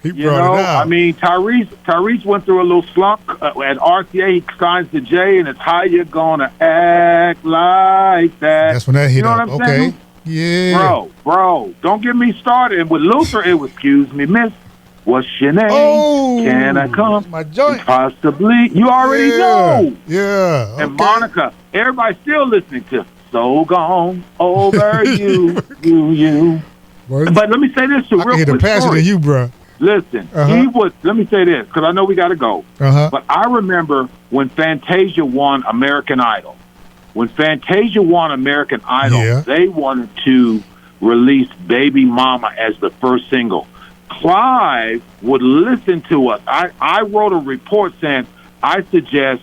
He brought it out. I mean, Tyrese went through a little slump at RCA. He signs to Jay, and it's how you gonna act like that. That's when that hit You know up. what I'm saying? Yeah. Bro, don't get me started. And with Luther, it was, excuse me, miss, what's your name? Oh, can I come? My joint. Possibly. You already know. Yeah. And Monica, everybody's still listening to So Gone Over You. But let me say this too, I can hear the passion in you, bro. Listen, let me say this, because I know we got to go. But I remember when Fantasia won American Idol. When Fantasia won American Idol, they wanted to release Baby Mama as the first single. Clive would listen to us. I wrote a report saying, I suggest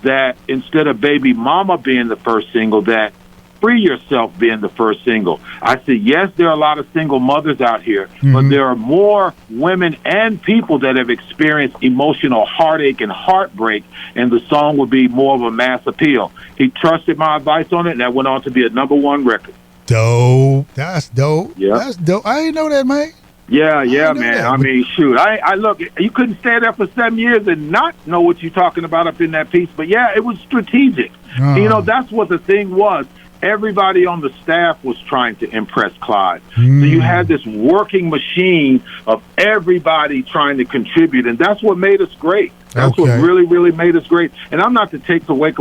that instead of Baby Mama being the first single, that Free Yourself being the first single. I said, yes, there are a lot of single mothers out here, but there are more women and people that have experienced emotional heartache and heartbreak, and the song would be more of a mass appeal. He trusted my advice on it, and that went on to be a #1 record. Dope. That's dope. Yeah. That's dope. I didn't know that, man. Yeah, man. I mean, shoot. I look, you couldn't stay there for 7 years and not know what you're talking about up in that piece. But, yeah, it was strategic. You know, that's what the thing was. Everybody on the staff was trying to impress Clive. So you had this working machine of everybody trying to contribute, and that's what made us great. That's what really, really made us great. And I'm not to take away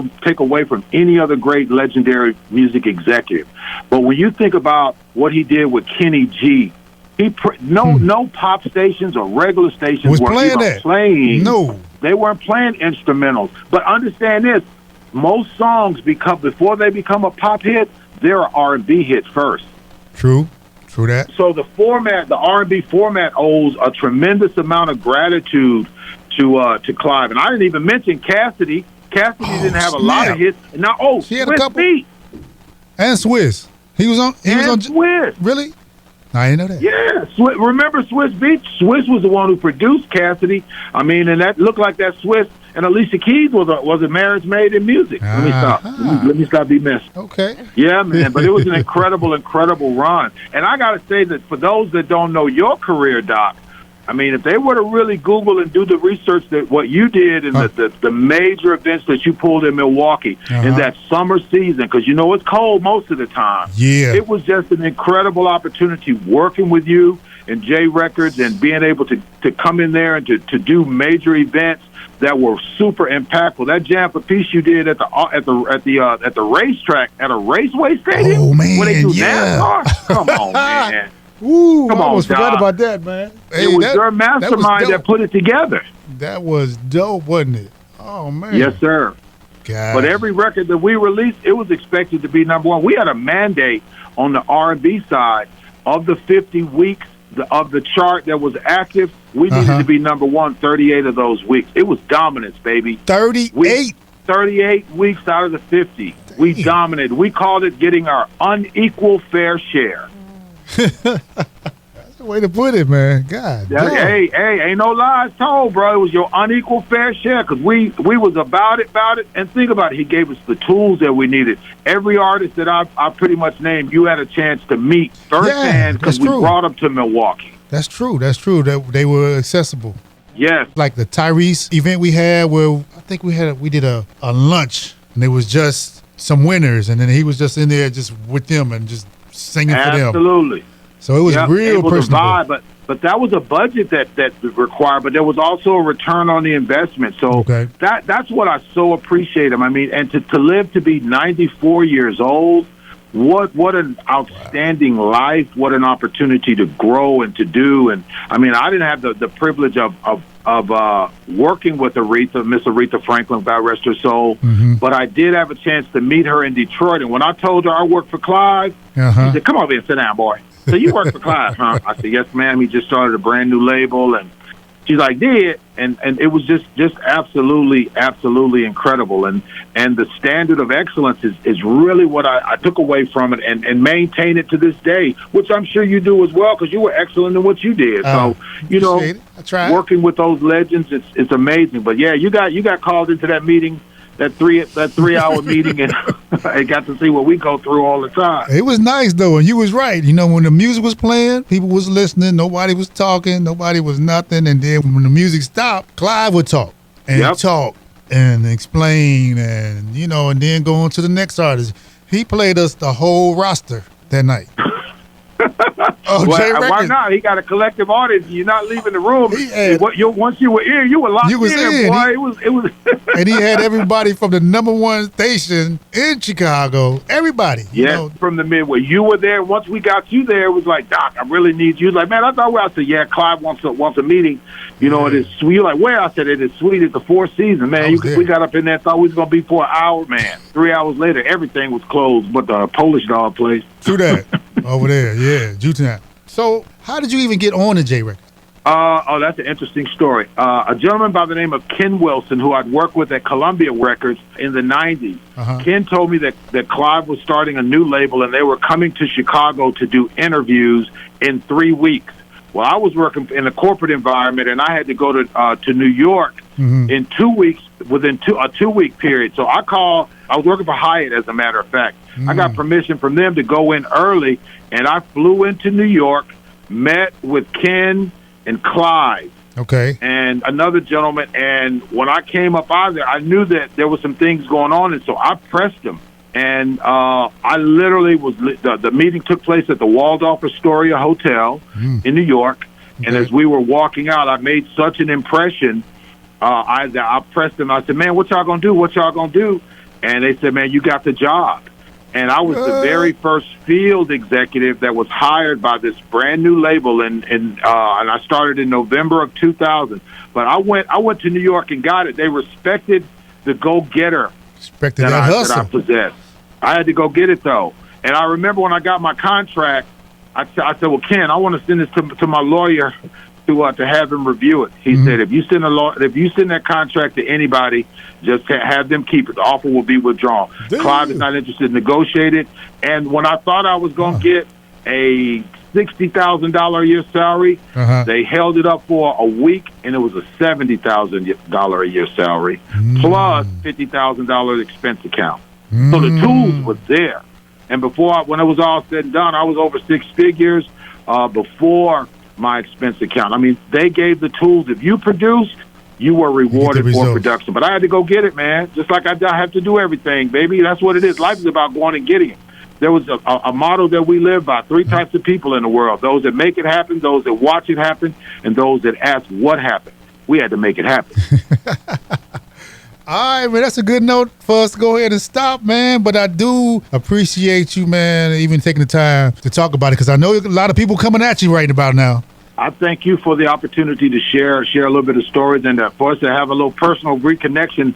from any other great legendary music executive. But when you think about what he did with Kenny G, no pop stations or regular stations were even playing. No. They weren't playing instrumentals. But understand this. Most songs before they become a pop hit, they're an R&B hit first. True that. So the R&B format owes a tremendous amount of gratitude to Clive. And I didn't even mention Cassidy. Cassidy didn't have a lot of hits. And now, she had Swiss a couple. Beat. And Swiss. He was on Swiss. Really? I didn't know that. Yeah. Remember Swiss Beat? Swiss was the one who produced Cassidy. I mean, and that looked like that Swiss and Alicia Keys was a marriage made in music. Let me stop. Let me stop being missed. Okay. Yeah, man. But it was an incredible run. And I got to say that for those that don't know your career, Doc, I mean, if they were to really Google and do the research that what you did and the major events that you pulled in Milwaukee in that summer season, because you know it's cold most of the time. Yeah. It was just an incredible opportunity working with you and J Records and being able to come in there and to do major events that were super impactful. That jam for peace you did at the racetrack at a raceway stadium. Oh man, when they do NASCAR. Come on, man. Ooh, Come I on, almost forgot Doc. about that, man. It was your mastermind that put it together. That was dope, wasn't it? Oh man. Yes, sir. God. But every record that we released, it was expected to be #1. We had a mandate on the R&B side of the 50 weeks of the chart that was active. We needed to be #1 38 of those weeks. It was dominance, baby. 38? 38 weeks out of the 50. Damn. We dominated. We called it getting our unequal fair share. That's the way to put it, man. God damn. Hey, ain't no lies told, bro. It was your unequal fair share because we was about it. And think about it. He gave us the tools that we needed. Every artist that I pretty much named, you had a chance to meet firsthand because we brought them to Milwaukee. That's true. That they were accessible. Yes. Like the Tyrese event we had where I think we did a lunch and it was just some winners and then he was just in there just with them and just singing for them. Absolutely. So it was real personable. But that was a budget that required, but there was also a return on the investment. So that's what I so appreciate him. I mean, and to live to be 94 years old, what an outstanding life, what an opportunity to grow and to do. And I mean, I didn't have the privilege of working with Miss Aretha Franklin, God rest her soul, but I did have a chance to meet her in Detroit. And when I told her I worked for Clive, she said, "Come over here and sit down, boy." So you work for Clive, huh? I said, "Yes, ma'am. He just started a brand new label." And she's like, "Did?" And it was just absolutely incredible. And the standard of excellence is really what I took away from it and maintain it to this day, which I'm sure you do as well because you were excellent in what you did. So, you know, working with those legends, it's amazing. But, yeah, you got called into that meeting that 3 hour meeting and I got to see what we go through all the time. It was nice though, and you was right. You know, when the music was playing, people was listening, nobody was talking, nobody was nothing, and then when the music stopped, Clive would talk and talk and explain, and you know, and then go on to the next artist. He played us the whole roster that night. Why not? He got a collective audience. You're not leaving the room. Once you were in, you were locked in, boy. It was. And he had everybody from the #1 station in Chicago. Everybody. From the Midway. You were there. Once we got you there, it was like, Doc, I really need you. Like, man, I thought I said, yeah, Clive wants a meeting. You know, it is sweet. You're like, where? I said, it is sweet at the Four Seasons, man. We got up in there, thought we was gonna be for an hour, man. 3 hours later, everything was closed, but the Polish dog place. True that. Over there, yeah, Jutan. So, how did you even get on the J Records? That's an interesting story. A gentleman by the name of Ken Wilson, who I'd worked with at Columbia Records in the 90s, Ken told me that Clive was starting a new label and they were coming to Chicago to do interviews in 3 weeks. Well, I was working in a corporate environment and I had to go to New York in 2 weeks, within a 2-week period. So I was working for Hyatt, as a matter of fact. I got permission from them to go in early, and I flew into New York, met with Ken and Clive. Okay. And another gentleman, and when I came up out of there, I knew that there was some things going on, and so I pressed them. And I literally the meeting took place at the Waldorf Astoria Hotel in New York. Okay. And as we were walking out, I made such an impression. I pressed them. I said, man, what y'all going to do? What y'all going to do? And they said, man, you got the job. And I was the very first field executive that was hired by this brand new label, and I started in November of 2000. But I went to New York and got it. They respected the go-getter that I possessed. I had to go get it though. And I remember when I got my contract, I said, well, Ken, I want to send this to my lawyer to have him review it. He said, if you send that contract to anybody, just have them keep it. The offer will be withdrawn. Damn. Clive is not interested in negotiating. And when I thought I was going to get a $60,000 a year salary, they held it up for a week, and it was a $70,000 a year salary plus $50,000 expense account. So the tools were there. And when it was all said and done, I was over 6 figures before my expense account. I mean, they gave the tools. If you produced, you were rewarded for production. But I had to go get it, man. Just like I have to do everything, baby. That's what it is. Life is about going and getting it. There was a motto that we live by: 3 types of people in the world: those that make it happen, those that watch it happen, and those that ask what happened. We had to make it happen. All right, man, that's a good note for us to go ahead and stop, man. But I do appreciate you, man, even taking the time to talk about it, because I know a lot of people coming at you right about now. I thank you for the opportunity to share a little bit of stories, and for us to have a little personal reconnection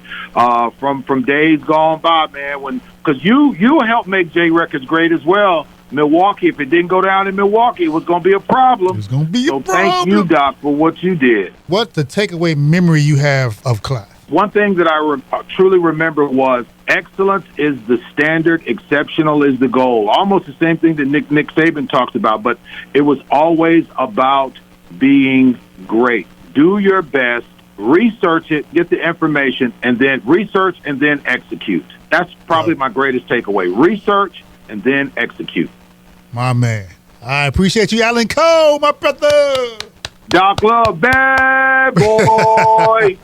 from days gone by, man. Because you helped make J Records great as well. Milwaukee, if it didn't go down in Milwaukee, it was going to be a problem. It was going to be a problem. Thank you, Doc, for what you did. What the takeaway memory you have of Clive? One thing that I truly remember was excellence is the standard, exceptional is the goal. Almost the same thing that Nick Saban talks about, but it was always about being great. Do your best, research it, get the information, and then research and then execute. That's probably my greatest takeaway. Research and then execute. My man. I appreciate you, Allan Cole, my brother. Doc Love, bad boy.